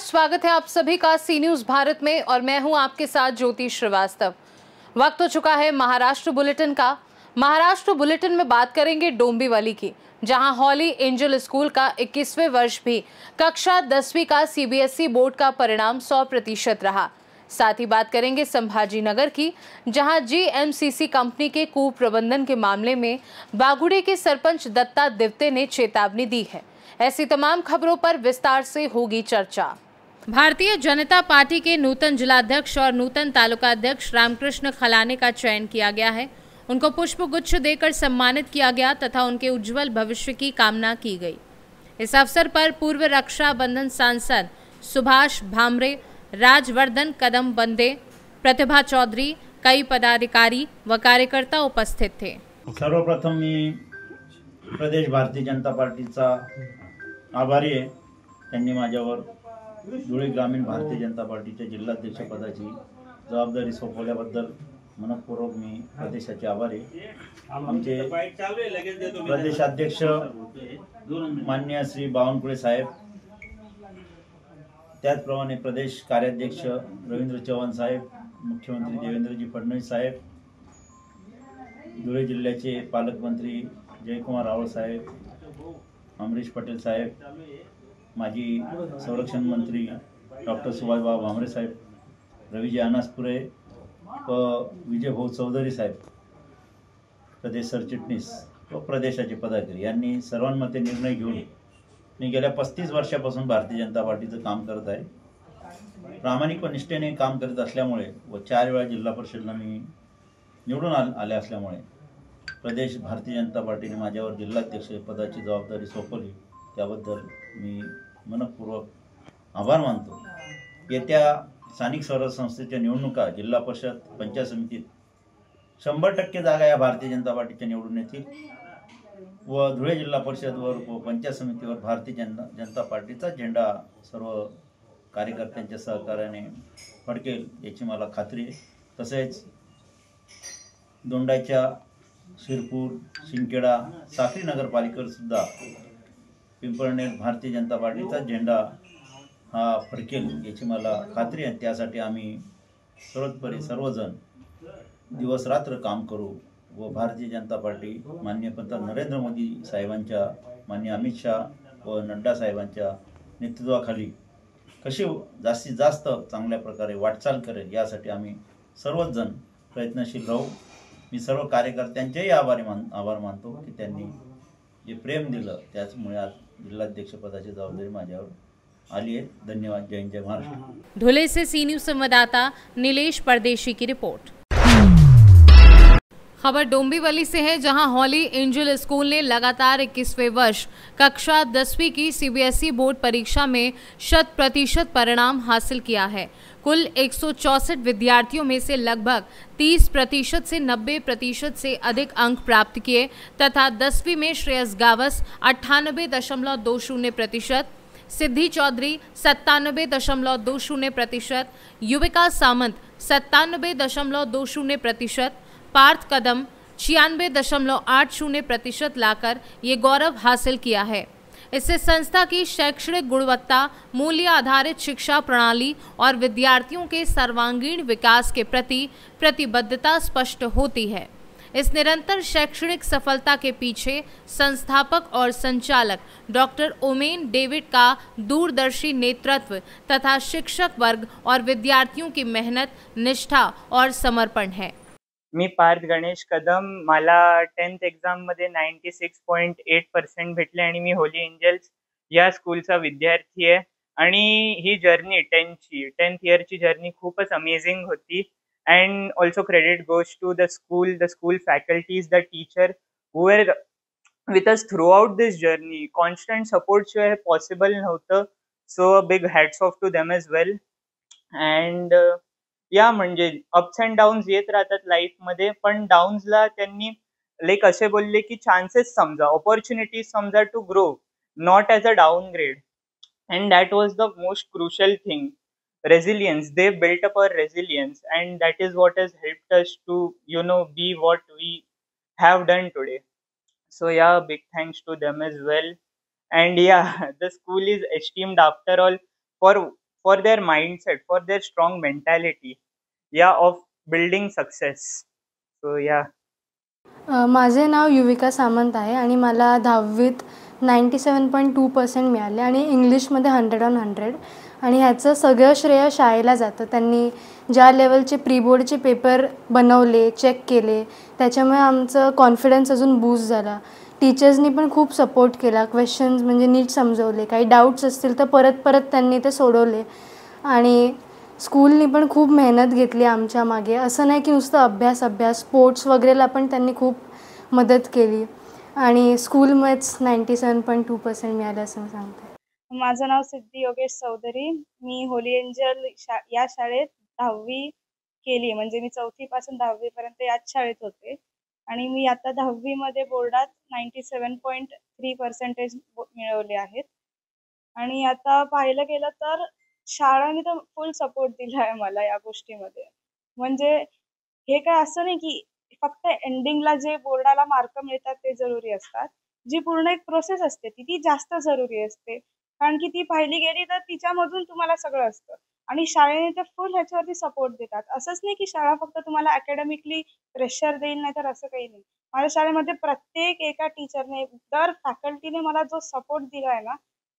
स्वागत है आप सभी का सी न्यूज भारत में और मैं हूं आपके साथ ज्योति श्रीवास्तव। वक्त हो चुका है महाराष्ट्र बुलेटिन का। महाराष्ट्र बुलेटिन में बात करेंगे डोंबिवली की, जहां हॉली एंजल स्कूल का 21वें वर्ष भी कक्षा 10वीं का सीबीएसई बोर्ड का परिणाम 100% रहा। साथ ही बात करेंगे संभाजी नगर की, जहां जीएमसीसी कंपनी के कुप्रबंधन के मामले में बागुड़े के सरपंच दत्ता दिवते ने चेतावनी दी है। ऐसी तमाम खबरों पर विस्तार से होगी चर्चा। भारतीय जनता पार्टी के नूतन जिलाध्यक्ष और नूतन तालुकाध्यक्ष रामकृष्ण खलाने का चयन किया गया है। उनको पुष्प गुच्छ देकर सम्मानित किया गया तथा उनके उज्जवल भविष्य की कामना की गई। इस अवसर पर पूर्व रक्षा बंधन सांसद सुभाष भामरे, राजवर्धन कदम बंदे, प्रतिभा चौधरी, कई पदाधिकारी व कार्यकर्ता उपस्थित थे। सर्वप्रथम मी प्रदेश भारतीय जनता पार्टीचा आभारी आहे। त्यांनी माझ्यावर धुळे ग्रामीण भारतीय जनता पार्टीच्या जिल्हाध्यक्ष पदाची जबाबदारी सोपवल्याबद्दल मनपूर्वक मी प्रदेशाचे आभारी आहे। आमचे प्रदेशाध्यक्ष माननीय श्री बावनकुळे साहेब, त्याचप्रमाणे प्रदेश कार्याध्यक्ष रवींद्र चव्हाण साहेब, मुख्यमंत्री देवेंद्रजी फडणवीस साहेब, धुळे जिल्ह्याचे पालकमंत्री जयकुमार रावळ साहेब, अमरीश पटेल साहेब, माजी संरक्षण मंत्री डॉक्टर सुभाषबाबू भामरे साहेब, रवीजी अनासपुरे व विजय भाऊ चौधरी साहेब, प्रदेश सरचिटणीस व प्रदेशाचे पदाधिकारी यांनी सर्वांमते निर्णय घेऊन मी गेल्या 35 वर्षापासून भारतीय जनता पार्टीचं काम करत आहे। प्रामाणिक व निष्ठेने काम करत असल्यामुळे व 4 वेळा जिल्हा परिषदला मी निवडून आले असल्यामुळे प्रदेश भारतीय जनता पार्टीने माझ्यावर जिल्हाध्यक्ष पदाची जबाबदारी सोपवली, त्याबद्दल मी मनपूर्वक आभार मानतो। येत्या स्थानिक स्वराज्य संस्थेच्या निवडणुका जिल्हा परिषद पंचायत समितीत 100% जागा या भारतीय जनता पार्टीच्या निवडून येतील व धुळे जिल्हा परिषदवर व पंचायत समितीवर भारतीय जनता पार्टीचा झेंडा सर्व कार्यकर्त्यांच्या सहकार्याने फडकेल याची मला खात्री आहे। तसेच दोंडाच्या शिरपूर, शिंदखेडा, साक्री नगरपालिकेवर सुद्धा पिंपळनेर भारतीय जनता पार्टीचा झेंडा हा फडकेल याची मला खात्री आहे। त्यासाठी आम्ही सर्वजण दिवस रात्र काम करू व भारतीय जनता पार्टी माननीय पंतप्रधान नरेंद्र मोदी साहेबांच्या, माननीय अमित शाह व नड्डा साहेबांच्या नेतृत्वाखाली कशी जास्तीत जास्त चांगल्या प्रकारे वाटचाल करेल यासाठी आम्ही सर्वच जण प्रयत्नशील राहू। मी सर्व कार्यकर्त्यांचेही आभार मानतो की त्यांनी जे प्रेम दिलं त्याचमुळे आज जिल्हाध्यक्ष पदाची जबाबदारी माझ्यावर आली आहे। धन्यवाद। जय हिंद, जय महाराष्ट्र। धुले से सी न्यूज संवाददाता नीलेश परदेशी की रिपोर्ट। खबर डोंबिवली से है, जहां हॉली एंजल स्कूल ने लगातार 21वें वर्ष कक्षा 10वीं की सीबीएसई बोर्ड परीक्षा में 100% परिणाम हासिल किया है। कुल 164 विद्यार्थियों में से लगभग 30% से 90% से अधिक अंक प्राप्त किए तथा 10वीं में श्रेयस गावस 98.20%, सिद्धि चौधरी 97.20%, युविका सामंत 97.20%, पार्थ कदम 96.80% लाकर ये गौरव हासिल किया है। इससे संस्था की शैक्षणिक गुणवत्ता, मूल्य आधारित शिक्षा प्रणाली और विद्यार्थियों के सर्वांगीण विकास के प्रति प्रतिबद्धता स्पष्ट होती है। इस निरंतर शैक्षणिक सफलता के पीछे संस्थापक और संचालक डॉक्टर ओमेन डेविड का दूरदर्शी नेतृत्व तथा शिक्षक वर्ग और विद्यार्थियों की मेहनत, निष्ठा और समर्पण है। मी पार्थ गणेश कदम, मला 10th एक्झाम मध्ये 96.8% भेटले आणि मी होली एंजल्स या स्कूलचा विद्यार्थी आहे। आणि ही जर्नी 10th इयरची जर्नी खूपच अमेझिंग होती। And also credit goes to the school faculties, the teacher who were with us throughout this journey. Constant support शिवाय हे पॉसिबल नव्हतं। So a big hats off to them as well. And या म्हणजे ups and downs येत राहतात लाईफमध्ये, पण डाऊन्सला त्यांनी लाईक असे बोलले की चान्सेस समजा, ऑपॉर्च्युनिटीज समजा to grow, not as a downgrade. And that was the most crucial thing. Resilience, they built up our resilience, and that is what has helped us to be what we have done today. So yeah, big thanks to them as well. And yeah, the school is esteemed after all for for their mindset, for their strong mentality, of building success. So माझे नाव युविका सामंत आहे आणि मला 10वीत 97.2% मिळाले आणि इंग्लिशमध्ये 100/100 आणि ह्याचं सगळं श्रेय शाळेला जातं. त्यांनी ज्या लेवलचे प्री बोर्डचे पेपर बनवले, चेक केले, त्याच्यामुळे आमचं कॉन्फिडन्स अजून बूस्ट झाला. टीचर्सनी पण खूप सपोर्ट केला, क्वेश्चन्स म्हणजे नीट समजवले, काही डाऊट्स असतील तर परत त्यांनी ते सोडवले आणि स्कूलनी पण खूप मेहनत घेतली आमच्या मागे. असं नाही की नुसतं अभ्यास, स्पोर्ट्स वगैरेला पण त्यांनी खूप मदत केली आणि स्कूलमध्येच 97.2% मिळाले असं सांगते. माझं नाव सिद्धी योगेश चौधरी. मी होली एंजल या शाळेत 10वी केली, म्हणजे मी 4थी पासून 10वी पर्यंत याच शाळेत होते आणि मी आता 10वी मध्ये बोर्डात 97.3% मिळवले आहेत. आणि आता पाहिलं गेलं तर शाळांनी तर फुल सपोर्ट दिला आहे मला या गोष्टीमध्ये. म्हणजे हे काय असं नाही की फक्त एंडिंगला जे बोर्डाला मार्क मिळतात ते जरुरी असतात. जी पूर्ण एक प्रोसेस असते ती जास्त जरुरी असते, कारण की ती पाहिली गेली तर तिच्यामधून तुम्हाला सगळं असतं आणि शाळेने ते फुल ह्याच्यावरती सपोर्ट देतात. असंच नाही की शाळा फक्त तुम्हाला अकॅडमिकली प्रेशर देईल, नाही तर असं काही नाही. माझ्या शाळेमध्ये प्रत्येक एका टीचरने, दर फॅकल्टीने मला जो सपोर्ट दिला आहे ना,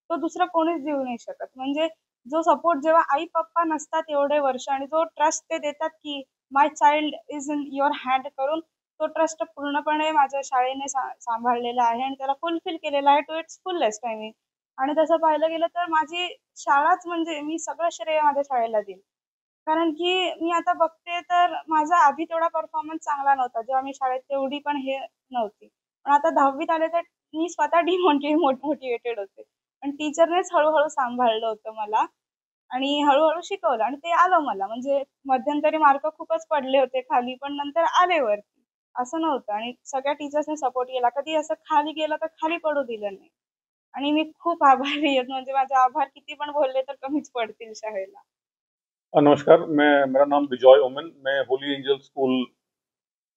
तो दुसरं कोणीच देऊ नाही शकत. म्हणजे जो सपोर्ट जेव्हा आई पप्पा नसतात एवढे वर्ष आणि जो ट्रस्ट ते देतात की my child is in your hand करून, तो ट्रस्ट पूर्णपणे माझ्या शाळेने सांभाळलेला आहे आणि त्याला फुलफिल केलेला आहे to its fullest. I mean, आणि तसं पाहिलं गेलं तर माझी शाळाच, म्हणजे मी सगळं श्रेय माझ्या शाळेला देईन. कारण की मी आता बघते तर माझा आधी तेवढा परफॉर्मन्स चांगला नव्हता जेव्हा मी शाळेत तेवढी पण हे नव्हती, पण आता 10वीत आले तर मी स्वतः मोटिवेटेड होते. पण टीचरनेच हळूहळू सांभाळलं होतं मला आणि हळूहळू शिकवलं आणि ते आलं मला. म्हणजे मध्यंतरी मार्क खूपच पडले होते खाली, पण नंतर आले वरती, असं नव्हतं. आणि सगळ्या टीचर्सने सपोर्ट केला, कधी असं खाली गेलं तर खाली पडू दिलं नाही. आणि मी खूप आभारी आहे, म्हणजे माझे आभार किती पण बोलले तर कमीच पडतील शाळेला. नमस्कार, मेरा नाम विजय ओमन, मैं Holy angel school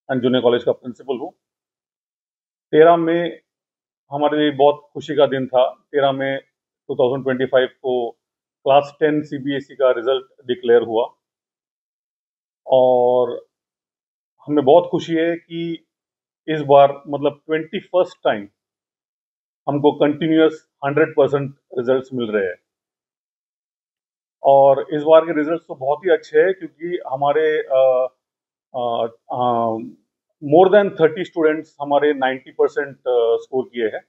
end junior college का प्रिंसिपल हूँ. 13 मई हमारे लिए बहुत खुशी का दिन था. 13 मई 2025 को क्लास 10 CBSE का रिजल्ट डिक्लेयर हुआ और हमें बहुत खुशी है कि इस बार मतलब 21st टाइम हमको कंटिन्यूअस 100% रिजल्ट्स मिल रहे हैं. और इस बार के रिजल्ट्स तो बहुत ही अच्छे हैं क्योंकि हमारे मोर देन 30 स्टूडेंट्स हमारे 90% स्कोर किए हैं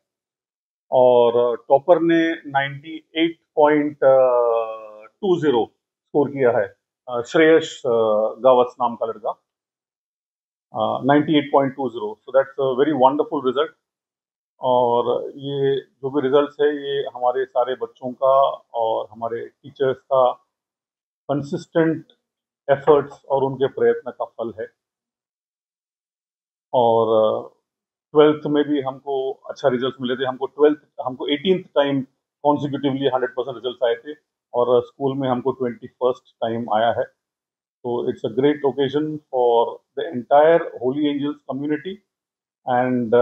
और टॉपर ने 98.20 स्कोर किया है. श्रेयस गावस नाम का लड़का 98.20. So that's a very wonderful result. और ये जो भी रिजल्ट्स है ये हमारे सारे बच्चों का और हमारे टीचर्स का कंसिस्टेंट एफर्ट्स और उनके प्रयत्न का फल है. और 12th में भी हमको अच्छा रिजल्ट मिले थे. हमको 18th टाइम कॉन्सिक्यूटिवली 100% रिजल्ट आए थे और स्कूल में हमको 21st टाइम आया है. तो it's a great occasion for the entire Holy Angels community and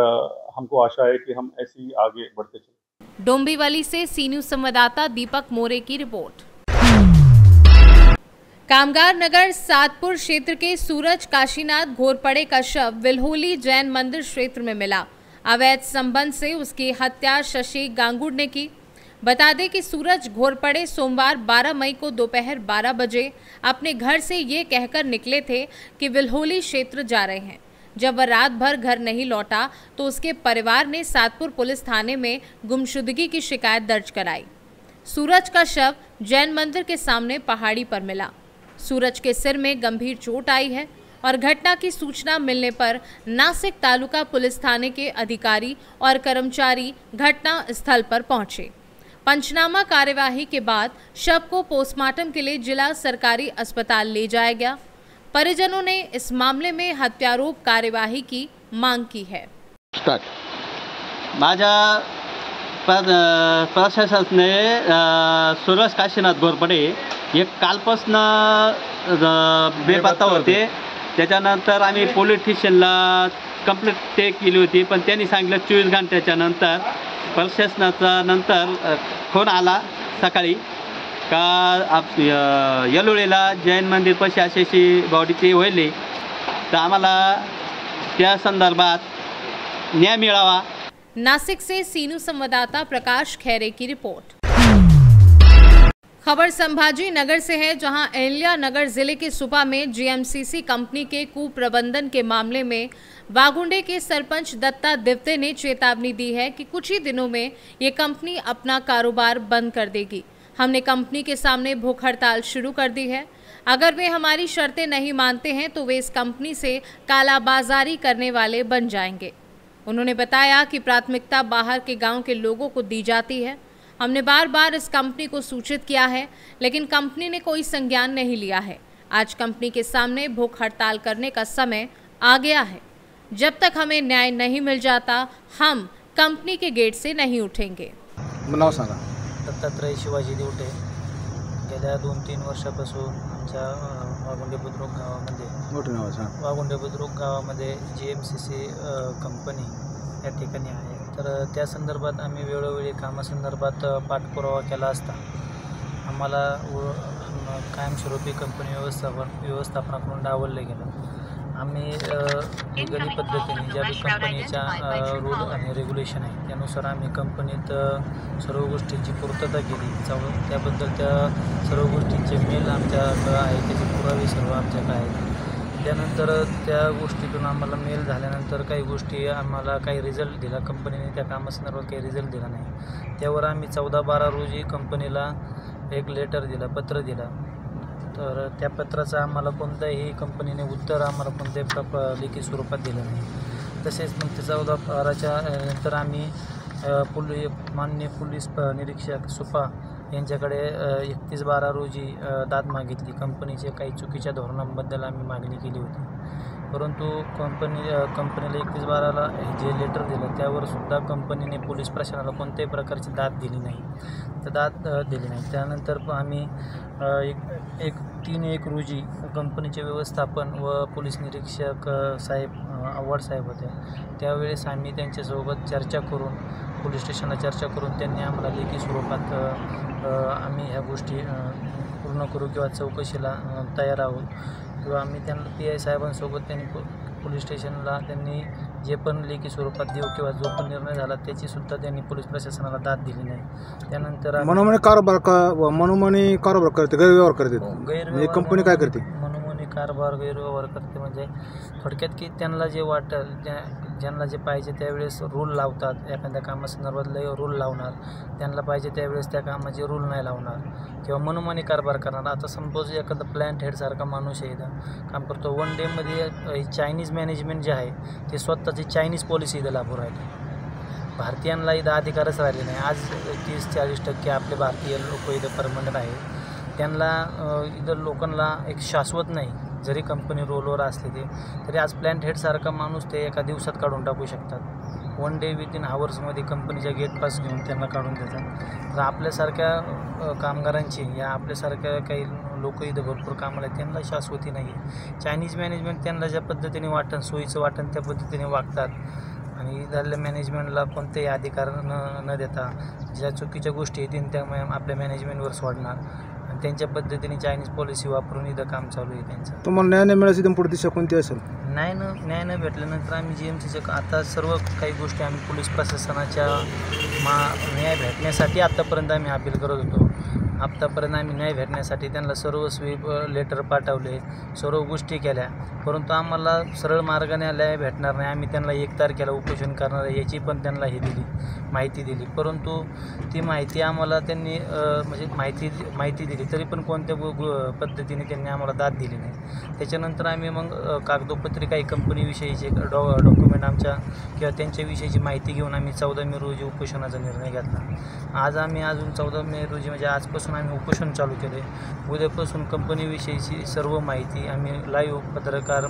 हमको आशा है कि हम ऐसे ही आगे बढ़ते चलें. डोंबिवली से सी न्यूज संवाददाता दीपक मोरे की रिपोर्ट. कामगार नगर सातपुर क्षेत्र के सूरज काशीनाथ घोरपड़े का शव विल्होली जैन मंदिर क्षेत्र में मिला. अवैध संबंध से उसकी हत्या शशि गांगुड़ ने की. बता दें कि सूरज घोरपड़े सोमवार 12 मई को दोपहर 12 बजे अपने घर से ये कहकर निकले थे कि विल्होली क्षेत्र जा रहे हैं. जब वह रात भर घर नहीं लौटा तो उसके परिवार ने सातपुर पुलिस थाने में गुमशुदगी की शिकायत दर्ज कराई. सूरज का शव जैन मंदिर के सामने पहाड़ी पर मिला. सूरज के सिर में गंभीर चोट आई है और घटना की सूचना मिलने पर नासिक तालुका पुलिस थाने के अधिकारी और कर्मचारी घटना स्थल पर पहुंचे. पंचनामा कार्यवाही के बाद शव को पोस्टमार्टम के लिए जिला सरकारी अस्पताल ले जाया गया. परिजनों ने इस मामले में हत्यारोप कार्यवाही की मांग की है. माझ्या प्रशासनाने सूरज काशीनाथ घोरपडे हे कालपासून बेपत्ता होते. त्याच्यानंतर आम्ही पोलीस स्टेशनला कंप्लेंट केली होती, पण त्यांनी सांगितलं 24 घंट्याच्या नंतर प्रशासनाचा नंतर फोन आला सकाळी का आप येलोळीला जैन मंदिर पशी अशी बॉडी ते होईल तर आम्हाला त्या संदर्भात न्याय मिळावा। नासिक से सीनू संवाददाता प्रकाश खैरे की रिपोर्ट। खबर संभाजी नगर से है, जहां अहिल्या नगर जिले के सुपा में जीएमसीसी कंपनी के कुप्रबंधन के मामले में वागुंडे के सरपंच दत्ता दिवते ने चेतावनी दी है कि कुछ ही दिनों में ये कंपनी अपना कारोबार बंद कर देगी। हमने कंपनी के सामने भूख हड़ताल शुरू कर दी है। अगर वे हमारी शर्तें नहीं मानते हैं तो वे इस कंपनी से कालाबाजारी करने वाले बन जाएंगे। उन्होंने बताया कि प्राथमिकता बाहर के गांव के लोगों को दी जाती है। हमने बार बार इस कंपनी को सूचित किया है, लेकिन कंपनी ने कोई संज्ञान नहीं लिया है। आज कंपनी के सामने भूख हड़ताल करने का समय आ गया है। जब तक हमें न्याय नहीं मिल जाता, हम कंपनी के गेट से नहीं उठेंगे। नाव सांगा। दत्तात्रय शिवाजी दिवटे। गेल्या 2-3 वर्षापासून आमच्या वागुंडे बुद्रुक गावामध्ये जीएमसीसी कंपनी या ठिकाणी आहे। तर त्या संदर्भात आम्ही वेळोवेळी कामासंदर्भात पाठपुरावा केला असता आम्हाला कायमस्वरूपी कंपनी व्यवस्थापनाकडून डावललं गेलं। आम्ही लीगली पद्धतीने ज्या कंपनीच्या रूल आणि रेग्युलेशन आहे त्यानुसार आम्ही कंपनीत सर्व गोष्टींची पूर्तता केली। त्याबद्दल त्या सर्व गोष्टींचे मेल आमच्याकडं आहे, त्याचे पुरावे सर्व आमच्याकडे आहेत। त्यानंतर त्या गोष्टीतून आम्हाला मेल झाल्यानंतर काही गोष्टी आम्हाला काही रिझल्ट दिला, कंपनीने त्या कामासंदर्भात काही रिझल्ट दिला नाही। त्यावर आम्ही 14/12 रोजी कंपनीला एक लेटर दिला, पत्र दिला। तर त्या पत्राचं आम्हाला कोणत्याही कंपनीने उत्तर आम्हाला कोणत्याही लेखी स्वरूपात दिलं नाही। तसेच मग 14/12च्या नंतर आम्ही माननीय पोलीस निरीक्षक सुपा यांच्याकडे 31/12 रोजी दाद मागितली। कंपनीचे काही चुकीच्या धोरणांबद्दल आम्ही मागणी केली होती, परंतु कंपनीला 31/12ला जे लेटर दिलं त्यावर सुद्धा कंपनीने पोलीस प्रशासनाला कोणत्याही प्रकारची दाद दिली नाही। त्यानंतर आम्ही 3/1 रोजी कंपनीचे व्यवस्थापन व पोलीस निरीक्षक साहेब आव्हाड साहेब होते, त्यावेळेस आम्ही त्यांच्यासोबत चर्चा करून पोलीस स्टेशनला चर्चा करून त्यांनी आम्हाला लेखी स्वरूपात आम्ही ह्या गोष्टी पूर्ण करू किंवा चौकशीला तयार आहोत किंवा आम्ही त्यांना PI साहेबांसोबत त्यांनी पोलीस स्टेशनला त्यांनी जे पण लेखी स्वरूपात देऊ किंवा जो पण निर्णय झाला त्याचीसुद्धा त्यांनी पोलीस प्रशासनाला दाद दिली नाही। त्यानंतर मनोमनी कारभार करते, गैरव्यवहार करते, कंपनी काय करते? मनोमनी कारभार गैरव्यवहार करते म्हणजे थोडक्यात की त्यांना जे वाटेल ज्यांना जे पाहिजे त्यावेळेस रूल लावतात, एखाद्या कामासंदर्भात रूल लावणार, त्यांना पाहिजे त्यावेळेस त्या कामाचे रूल नाही लावणार किंवा मनोमानी कारभार करणार। आता सपोज एखादा प्लॅन्ट हेडसारखा माणूस आहे इथं काम करतो, 1 डेमध्ये चायनीज मॅनेजमेंट जे आहे ते स्वतःची चायनीज पॉलिसी इथं लागू राहिली। भारतीयांना इथं अधिकारच राहिले नाही। आज 30-40% आपले भारतीय लोक इथं परमनंट आहेत, त्यांना इथं लोकांना एक शाश्वत नाही। जरी कंपनी रोलवर असले तरी आज प्लॅन्ट हेडसारखा माणूस ते एका दिवसात काढून टाकू शकतात। 1 डे विदिन हावर्समध्ये कंपनीच्या गेट पास घेऊन त्यांना काढून देतात। तर आपल्यासारख्या कामगारांची या आपल्यासारख्या काही लोक इथं भरपूर कामाला आहेत, त्यांना शाश्वती नाही आहे। चायनीज मॅनेजमेंट त्यांना ज्या पद्धतीने वाटण सोयीचं वाटण त्या पद्धतीने वागतात आणि इथल्या मॅनेजमेंटला कोणतेही अधिकार न देता ज्या चुकीच्या गोष्टी येतील त्या आपल्या मॅनेजमेंटवर सोडणार आणि त्यांच्या पद्धतीने चायनीज पॉलिसी वापरून इथं काम चालू आहे त्यांचं। तुम्हाला न्याय न मिळायची पुढे दिशा कोणती असेल? न्याय न भेटल्यानंतर आम्ही जीएमसीच्या आता सर्व काही गोष्टी आम्ही पोलीस प्रशासनाच्या न्याय भेटण्यासाठी आत्तापर्यंत आम्ही अपील करत होतो। आत्तापर्यंत आम्ही न्याय भेटण्यासाठी त्यांना सर्वस्वी लेटर पाठवले, सर्व गोष्टी केल्या, परंतु आम्हाला सरळ मार्गाने न्याय भेटणार नाही। आम्ही त्यांना 1 तारखेला उपोषण करणार आहे याची पण त्यांना माहिती दिली, परंतु ती माहिती आम्हाला त्यांनी म्हणजे माहिती दिली तरी पण कोणत्या पद्धतीने त्यांनी आम्हाला दाद दिली नाही। त्याच्यानंतर आम्ही मग कागदोपत्री काही कंपनीविषयीचे डॉक्युमेंट आमच्या किंवा त्यांच्याविषयीची माहिती घेऊन आम्ही 14 मे रोजी उपोषणाचा निर्णय घेतला। आज आम्ही अजून 14 मे रोजी म्हणजे आजपासून आम्ही उपोषण चालू केले। उद्यापासून कंपनीविषयीची सर्व माहिती आम्ही लाईव्ह पत्रकार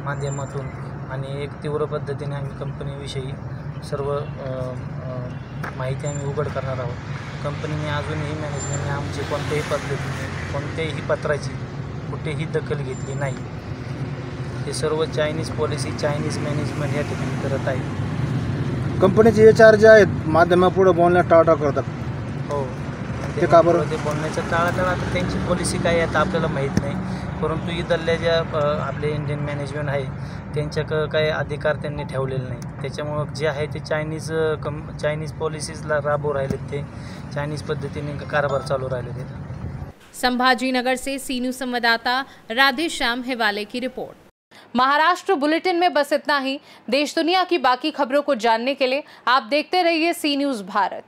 माध्यमातून आणि एक तीव्र पद्धतीने आम्ही कंपनीविषयी सर्व माहिती आम्ही उघड करणार आहोत। कंपनीने अजूनही मॅनेजमेंटने आमची कोणत्याही पत्राची कुठेही दखल घेतली नाही। हे सर्व चायनीज पॉलिसी चायनीज मॅनेजमेंट या ठिकाणी करत आहे। कंपनीचे HR जे आहेत माध्यमापुढे बोलण्यास टाळाटाळ करतात। हो, ते का बरं? ते बोलण्याचं टाळाटाळ, आता त्यांची पॉलिसी काय आहे आता आपल्याला माहीत नाही, परंतु इथल्या ज्या आपले इंडियन मॅनेजमेंट आहे त्यांच्याकडं काही अधिकार त्यांनी ठेवलेले नाही. त्याच्यामुळं जे आहे ते चायनीज पॉलिसीजला राबवू राहिले, ते चायनीज पद्धतीने कारभार चालू राहिले ते. संभाजीनगर से सी न्यूज़ संवाददाता राधेश्याम हिवाले की रिपोर्ट। महाराष्ट्र बुलेटिन में बस इतना ही। देश दुनिया की बाकी खबरों को जानने के लिए आप देखते रहिए सी न्यूज़ भारत।